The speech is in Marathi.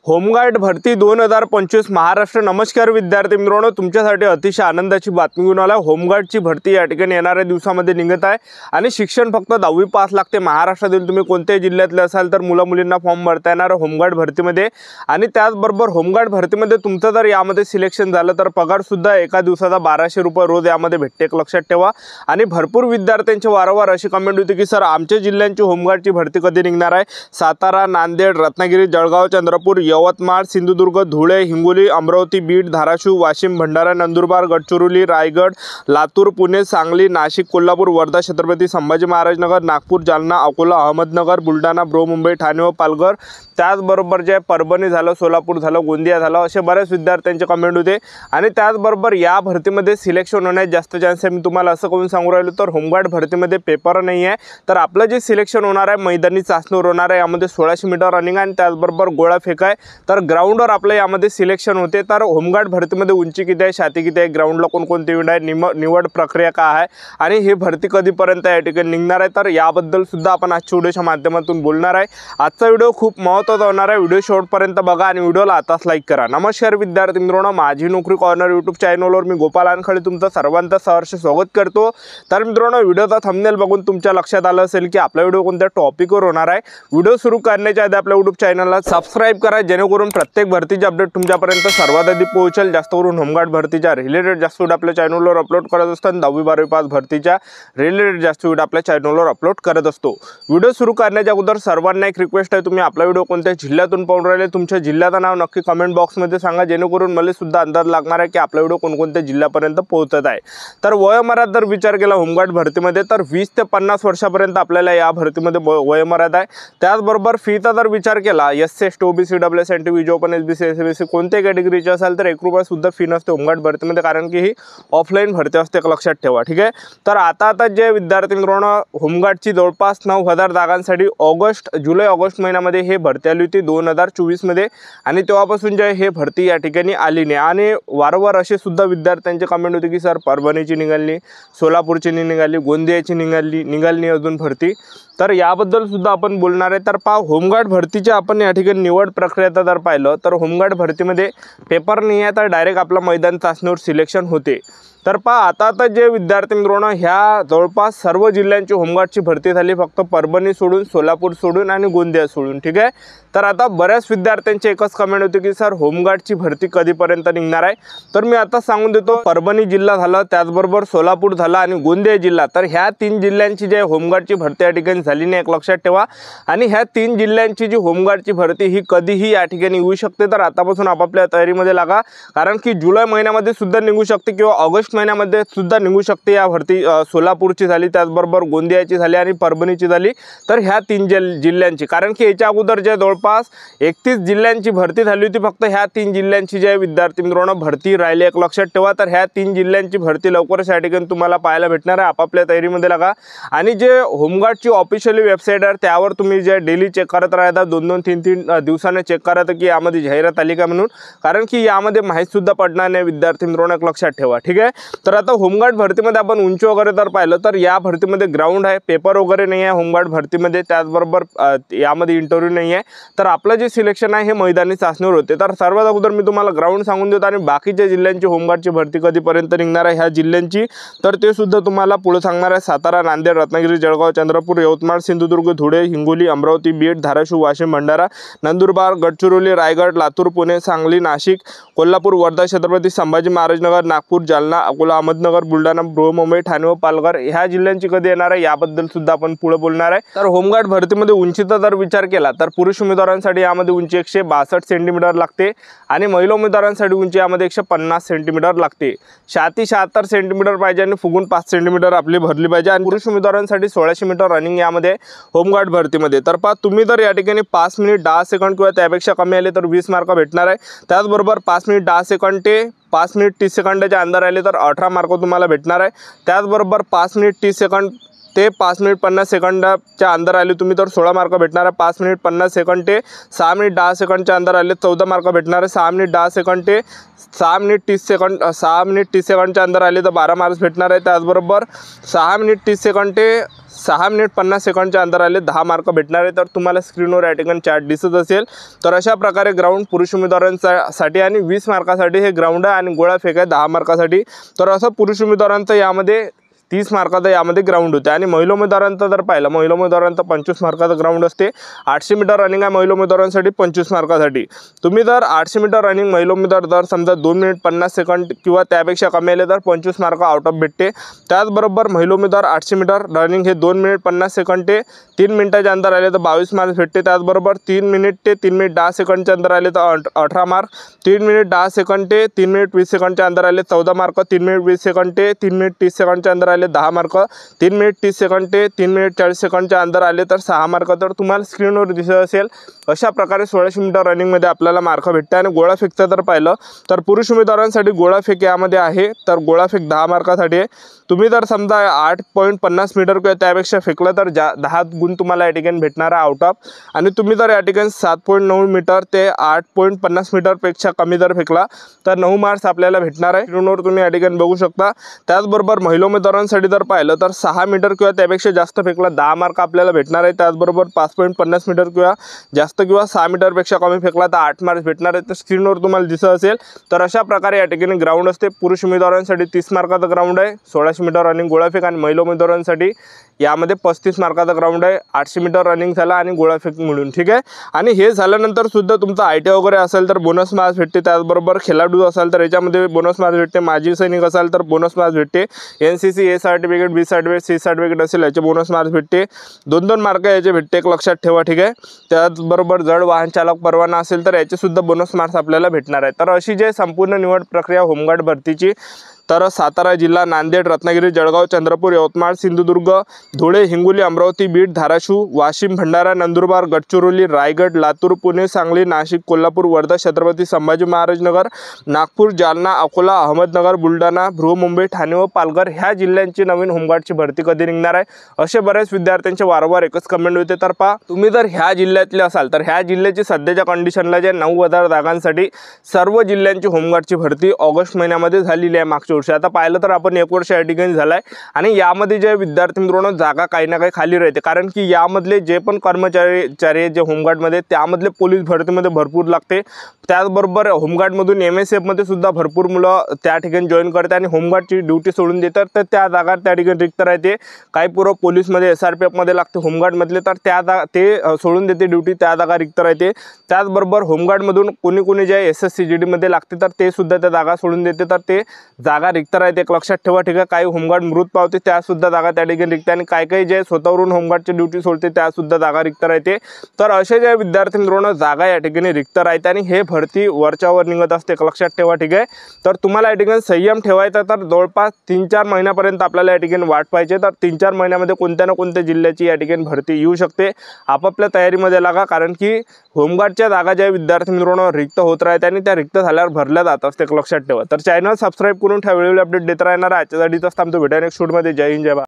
होमगार्ड भरती 2025 महाराष्ट्र। नमस्कार विद्यार्थी मित्रांनो, तुमच्यासाठी अतिशय आनंदाची बातमी घेऊन आला। होमगार्डची भरती या ठिकाणी येणाऱ्या दिवसामध्ये निघत आहे आणि शिक्षण फक्त 10वी पास लागते। महाराष्ट्रातील तुम्ही कोणत्याही जिल्ह्यातले असाल तर मुला-मुलींना फॉर्म भरता येणार होमगार्ड भरतीमध्ये। आणि त्याचबरोबर होमगार्ड भरतीमध्ये तुमचं जर यामध्ये सिलेक्शन झालं तर पगार सुद्धा एका दिवसाचा 1200 रुपये रोज यामध्ये भेटते, एक लक्षात ठेवा। आणि भरपूर विद्यार्थ्यांची वारंवार अशी कमेंट होती की सर आमच्या जिल्ह्यांची होमगार्डची भरती कधी निघणार आहे। सातारा, नांदेड, रत्नागिरी, जळगाव, चंद्रपूर, यवतमाळ, सिंधुदुर्ग, धुळे, हिंगोली, अमरावती, बीड, धाराशिव, वाशिम, भंडारा, नंदुरबार, गडचिरोली, रायगड, लातूर, पुणे, सांगली, नाशिक, कोल्हापूर, वर्धा, छत्रपती संभाजी महाराज नगर, नागपूर, जालना, अकोला, अहमदनगर, बुलढाणा, बृहमुंबई, ठाणे व पालघर, त्याचबरोबर जे परभणी झालं, सोलापूर झालं, गोंदिया झालं, असे बरेच विद्यार्थ्यांचे कमेंट होते। आणि त्याचबरोबर या भरतीमध्ये सिलेक्शन होण्याचे जास्त चान्स आहे। मी तुम्हाला असं करून सांगू राहिलो तर होमगार्ड भरतीमध्ये पेपर नाही आहे, तर आपलं जे सिलेक्शन होणार आहे मैदानी चाचणीवर होणार आहे। यामध्ये 1600 मीटर रनिंग आणि त्याचबरोबर गोळा फेक आहे, तर ग्राउंडवर आपलं यामध्ये सिलेक्शन होते। तर होमगार्ड भरतीमध्ये उंची किती आहे, छाती किती आहे, ग्राउंडला कोणकोणते इव्हेंट आहे, निवड प्रक्रिया काय आहे आणि ही भरती कधीपर्यंत या ठिकाणी निघणार आहे, तर याबद्दल सुद्धा आपण आजच्या व्हिडिओच्या माध्यमातून बोलणार आहे। आजचा व्हिडिओ खूप महत्त्वाचा होणार आहे, व्हिडिओ शेवटपर्यंत बघा आणि व्हिडिओला आताच लाईक करा। नमस्कार विद्यार्थी मित्रांनो, माझी नोकरी कॉर्नर यूट्यूब चॅनलवर मी गोपाल वानखडे तुमचं सर्वांचं सहर्ष स्वागत करतो। तर मित्रांनो, व्हिडिओचा थंबनेल बघून तुमच्या लक्षात आलं असेल की आपला व्हिडिओ कोणत्या टॉपिकवर होणार आहे। व्हिडिओ सुरू करण्याच्या आधी आपल्या यूट्यूब चॅनलला सबस्क्राइब करा, जेणेकरून प्रत्येक भरतीचे अपडेट तुमच्यापर्यंत सर्वात आधी पोहोचेल। जास्त करून होमगार्ड भरतीच्या रिलेटेड जास्त व्हिडिओ आपल्या चॅनलवर अपलोड करत असतो, 10वी 12वी पास भरतीच्या रिलेटेड जास्त व्हिडिओ आपल्या चॅनलवर अपलोड करत असतो। व्हिडिओ सुरू करण्याच्या अगोदर सर्वांना एक रिक्वेस्ट आहे, तुम्ही आपला व्हिडिओ कोणत्या जिल्ह्यातून पाहून राहिले तुमच्या जिल्ह्याचं नाव नक्की कमेंट बॉक्समध्ये सांगा, जेणेकरून मला सुद्धा अंदाज लागणार आहे की आपला व्हिडिओ कोणकोणत्या जिल्ह्यापर्यंत पोहोचत आहे। तर वयोमर्यादा जर विचार केला होमगार्ड भरतीमध्ये तर 20 ते 50 वर्षापर्यंत आपल्याला या भरतीमध्ये वयोमर्यादा आहे। त्याचबरोबर फीचा जर विचार केला SC ST OBC EWS NTV open SBC SBC कोणत्याही कॅटेगरीचे असाल तर 1 रुपया सुद्धा फी नसते होमगार्ड भरतीमध्ये, कारण की ही ऑफलाईन भरती असते, एक लक्षात ठेवा, ठीक आहे। तर आता जे विद्यार्थी मित्रांनो होमगार्डची जवळपास 9000 जागांसाठी जुलै ऑगस्ट महिन्यामध्ये हे भरती आली होती 2024 मध्ये, आणि तेव्हापासून जे हे भरती या ठिकाणी आली नाही। आणि वारंवार असे सुद्धा विद्यार्थ्यांचे कमेंट होते की सर परभणीची निघाली, सोलापूरची निघाली, गोंदियाची निघाली अजून भरती, तर याबद्दल सुद्धा आपण बोलणार आहे। तर होमगार्ड भरतीच्या आपण या ठिकाणी निवड प्रक्रिया जर पाहिलं तर होमगार्ड भरतीमध्ये पेपर नाही आहे, तर डायरेक्ट आपला मैदान चाचणीवर सिलेक्शन होते। तर आता जे विद्यार्थी मित्रांनो ह्या जवळपास सर्व जिल्ह्यांची होमगार्डची भरती झाली, फक्त परभणी सोडून, सोलापूर सोडून आणि गोंदिया सोडून, ठीक आहे। तर आता बऱ्याच विद्यार्थ्यांची एकच कमेंट होती की सर होमगार्डची भरती कधीपर्यंत निघणार आहे। तर मी आता सांगून देतो, परभणी जिल्हा झालं, त्याचबरोबर सोलापूर झाला आणि गोंदिया जिल्हा, तर ह्या 3 जिल्ह्यांची जे होमगार्डची भरती या ठिकाणी झाली नाही, एक लक्षात ठेवा। आणि ह्या 3 जिल्ह्यांची जी होमगार्डची भरती ही कधीही या ठिकाणी येऊ शकते, तर आतापासून आपापल्या तयारीमध्ये लागा, कारण की जुलै महिन्यामध्ये सुद्धा निघू शकते किंवा ऑगस्ट महिन्यामध्ये सुद्धा निघू शकते या भरती। सोलापूरची झाली, त्याचबरोबर गोंदियाची झाली आणि परभणीची झाली, तर ह्या 3 जिल्ह्यांची, कारण की याच्या अगोदर जे जवळपास 31 जिल्ह्यांची भरती झाली होती, फक्त ह्या 3 जिल्ह्यांची जे विद्यार्थी मित्रांनो भरती राहिली, एक लक्षात ठेवा। तर ह्या 3 जिल्ह्यांची भरती लवकरच या ठिकाणी तुम्हाला पाहायला भेटणार आहे, आपापल्या तयारीमध्ये लागा। आणि जे होमगार्डची ऑफिशियली वेबसाईट आहे त्यावर तुम्ही जे डेली चेक करत राहता, 2-2, 3-3 दिवसाने चेक करता की यामध्ये जाहिरात आली का म्हणून, कारण की यामध्ये माहिती सुद्धा पडणार नाही विद्यार्थी मित्रांनो, एक लक्षात ठेवा, ठीक आहे। तर आता होमगार्ड भरतीमध्ये आपण उंची वगैरे जर पाहिलं तर या भरतीमध्ये ग्राउंड आहे, पेपर वगैरे नाही आहे होमगार्ड भरतीमध्ये, त्याचबरोबर यामध्ये इंटरव्ह्यू नाही आहे, तर आपलं जे सिलेक्शन आहे हे मैदानी चाचणीवर होते। तर सर्वात अगोदर मी तुम्हाला ग्राउंड सांगून देतो आणि बाकीच्या जिल्ह्यांची होमगार्डची भरती कधीपर्यंत निघणार आहे ह्या जिल्ह्यांची, तर ते सुद्धा तुम्हाला पुढे सांगणार आहे। सातारा, नांदेड, रत्नागिरी, जळगाव, चंद्रपूर, यवतमाळ, सिंधुदुर्ग, धुळे, हिंगोली, अमरावती, बीड, धाराशिव, वाशिम, भंडारा, नंदुरबार, गडचिरोली, रायगड, लातूर, पुणे, सांगली, नाशिक, कोल्हापूर, वर्धा, छत्रपती संभाजी महाराज नगर, नागपूर, जालना, अकोला, अहमदनगर, बुलढाणा, बृहमुंबई, ठाणे व पालघर ह्या जिल्ह्यांची कधी येणार आहे याबद्दल सुद्धा आपण पुढे बोलणार आहे। तर होमगार्ड भरतीमध्ये उंचीचा जर विचार केला तर पुरुष उमेदवारांसाठी यामध्ये उंची 162 सेंटीमीटर लागते आणि महिला उमेदवारांसाठी उंची यामध्ये 150 सेंटीमीटर लागते। छाती 76 सेंटीमीटर पाहिजे आणि फुगून 5 सेंटीमीटर आपली भरली पाहिजे। आणि पुरुष उमेदवारांसाठी 1600 मीटर रनिंग यामध्ये होमगार्ड भरतीमध्ये। तर तुम्ही जर या ठिकाणी 5 मिनिट 10 सेकंड किंवा त्यापेक्षा कमी आले तर 20 मार्क भेटणार आहे। त्याचबरोबर 5 मिनिट 10 सेकंड ते 5 मिनिट 30 सेकंदाच्या अंदर आले तर 18 मार्क तुम्हाला भेटणार आहे। त्याचबरोबर 5 मिनिट 30 सेकंड ते 5 मिनिट 50 सेकंदाच्या अंदर आले तुम्ही तर 16 मार्क भेटणार आहे। 5 मिनिट 50 सेकंड ते 6 मिनिट 10 सेकंडच्या अंदर आले 14 मार्क भेटणार आहे। 6 मिनिट 10 सेकंड ते 6 मिनिट 30 सेकंडच्या अंदर आले तर 12 मार्क्स भेटणार आहे। त्याचबरोबर 6 मिनिट 30 सेकंड ते 6 मिनिट 50 सेकंडच्या अंतराले 10 मार्क भेटणार आहे। तर तुम्हाला स्क्रीनवर या ठिकाणी चार्ट दिसत असेल। तर अशा प्रकारे ग्राउंड पुरुष उमेदवारांसाठी आणि 20 मार्कासाठी हे ग्राउंड आहे आणि गोळा फेक आहे 10 मार्कासाठी। तर असं पुरुष उमेदवारांचं यामध्ये 30 मार्काचा यामध्ये ग्राउंड होते आणि महिला उमेदवारांचं जर पाहिलं, महिला उमेदवारांचं 25 मार्काचं ग्राउंड असते। 800 मीटर रनिंग आहे महिला उमेदवारांसाठी 25 मार्कासाठी। तुम्ही जर 800 मीटर रनिंग महिला उमेदवार जर समजा 2 मिनिट 50 सेकंड किंवा त्यापेक्षा कमी आले तर 25 मार्क आउट ऑफ भेटते। त्याचबरोबर महिला उमेदवार 800 मीटर रनिंग हे 2 मिनिट 50 सेकंड ते 3 मिनिटाच्या अंतर आले तर 22 मार्क भेटते। त्याचबरोबर 3 मिनिट ते 3 मिनिट 10 सेकंडच्या अंतर आले तर 18 मार्क, 3 मिनिट 10 सेकंड ते 3 मिनिट 20 सेकंडच्या अंतर आले 14 मार्क, 3 मिनिट 20 सेकंड ते 3 मिनिट 30 सेकंडच्या अंतर आले 10 मार्क, 3 मिनिट 30 सेकंड ते 3 मिनिट 40 सेकंडच्या अंतर आले तर 6 मार्क। तर तुम्हाला स्क्रीनवर दिसत असेल अशा प्रकारे 1600 मीटर रनिंगमध्ये आपल्याला मार्क भेटते। आणि गोळा फेकचं जर पाहिलं तर पुरुष उमेदवारांसाठी गोळा फेक यामध्ये आहे, तर गोळा फेक 10 मार्कासाठी आहे। तुम्ही जर समजा 8.50 मीटर किंवा त्यापेक्षा फेकलं तर 10 गुण तुम्हाला या ठिकाणी भेटणार आहे आउट ऑफ। आणि तुम्ही जर या ठिकाणी 7.9 मीटर ते 8.50 मीटरपेक्षा कमी जर फेकला तर 9 मार्क्स आपल्याला भेटणार आहे। स्क्रीनवर तुम्ही या ठिकाणी बघू शकता। त्याचबरोबर महिला उमेदवारांसाठी जर पाहिलं तर 6 मीटर किंवा त्यापेक्षा जास्त फेकला 10 मार्क आपल्याला भेटणार आहे। त्याचबरोबर 5.50 मीटर किंवा जास्त किंवा 6 मीटरपेक्षा कमी फेकला तर 8 मार्क्स भेटणार आहे। तर स्क्रीनवर तुम्हाला दिसत असेल। तर अशा प्रकारे या ठिकाणी ग्राउंड असते। पुरुष उमेदवारांसाठी 30 मार्काचा ग्राउंड आहे 1600 मीटर रनिंग गोळा फेक, आणि महिला उमेदवारांसाठी यामध्ये 35 मार्काचा ग्राउंड आहे 800 मीटर रनिंग झाला आणि गोळा फेक मिळून, ठीक आहे। आणि हे झाल्यानंतर सुद्धा तुमचा ITI वगैरे असेल तर बोनस मार्क्स भेटते। त्याचबरोबर खेळाडू असाल तर याच्यामध्ये बोनस मार्क्स भेटते। माजी सैनिक असाल तर बोनस मार्क्स भेटते। NCC A certificate, B certificate, C certificate असेल याचे बोनस मार्क्स भेटते। 2-2 मार्क याचे भेटते, एक लक्षात ठेवा, ठीक आहे। त्याचबरोबर जड वाहन चालक परवाना असेल तर याचे सुद्धा बोनस मार्क्स आपल्याला भेटणार आहे। तर अशी जे संपूर्ण निवड प्रक्रिया होमगार्ड भरतीची तर सातारा जिल्हा, नांदेड, रत्नागिरी, जळगाव, चंद्रपूर, यवतमाळ, सिंधुदुर्ग, धुळे, हिंगोली, अमरावती, बीड, धाराशिव, वाशिम, भंडारा, नंदुरबार, गडचिरोली, रायगड, लातूर, पुणे, सांगली, नाशिक, कोल्हापूर, वर्धा, छत्रपती संभाजी महाराज नगर, नागपूर, जालना, अकोला, अहमदनगर, बुलढाणा, बृहमुंबई, ठाणे व पालघर ह्या जिल्ह्यांची नवीन होमगार्डची भरती कधी निघणार आहे असे बरेच विद्यार्थ्यांचे वारंवार एकच कमेंट होते। तर पहा, तुम्ही जर ह्या जिल्ह्यातले असाल तर ह्या जिल्ह्याची सध्याच्या कंडिशनला जे 9000 जागांसाठी सर्व जिल्ह्यांची होमगार्डची भरती ऑगस्ट महिन्यामध्ये झालेली आहे मागच्या वर्षी। आता पाहिलं तर आपण 1 वर्ष या ठिकाणी झालं आहे आणि यामध्ये जे विद्यार्थी मित्रांनो जागा काही ना काही खाली राहते, कारण की यामधले जे पण कर्मचारी जे होमगार्डमध्ये त्यामधले पोलीस भरतीमध्ये भरपूर लागते। त्याचबरोबर होमगार्डमधून MSF मध्ये सुद्धा भरपूर मुलं त्या ठिकाणी जॉईन करतात आणि होमगार्डची ड्युटी सोडून देतात, तर त्या जागा त्या ठिकाणी रिक्त राहते। काही पूर्व पोलीसमध्ये SRPF मध्ये लागते होमगार्डमधले, तर त्या ते सोडून देते ड्युटी, त्या जागा रिक्त राहते। त्याचबरोबर होमगार्डमधून कोणी जे SSC GD मध्ये लागते तर ते सुद्धा त्या जागा सोडून देते, तर ते जागा रिक्त राहते, एक लक्षात ठेवा, ठीक आहे। काही होमगार्ड मृत पावते त्या सुद्धा जागा त्या ठिकाणी रिक्त, आणि काही जे स्वतःवरून होमगार्डची ड्युटी सोडते त्या सुद्धा जागा रिक्त राहते। तर असे जे विद्यार्थी मित्रांनो जागा या ठिकाणी रिक्त राहते आणि हे भरती वरच्यावर निघत असते, एक लक्षात ठेवा, ठीक आहे। तर तुम्हाला या ठिकाणी संयम ठेवायचा, तर जवळपास 3-4 महिन्यापर्यंत आपल्याला या ठिकाणी वाट पाहिजे। तर 3-4 महिन्यामध्ये कोणत्या ना कोणत्या जिल्ह्याची या ठिकाणी भरती येऊ शकते। आपापल्या तयारीमध्ये लागा, कारण की होमगार्डच्या जागा ज्या विद्यार्थी मित्रांनो रिक्त होत राहते आणि त्या रिक्त झाल्यावर भरल्या जात असते, एक लक्षात ठेवा। तर चॅनल सबस्क्राईब करून ठेवा, वेळोवेळी अपडेट देत राहणार आहे। आजच्यासाठी थांबतो, भेटूया नेक्स्ट शूटमध्ये। जय हिंद, जय भारत।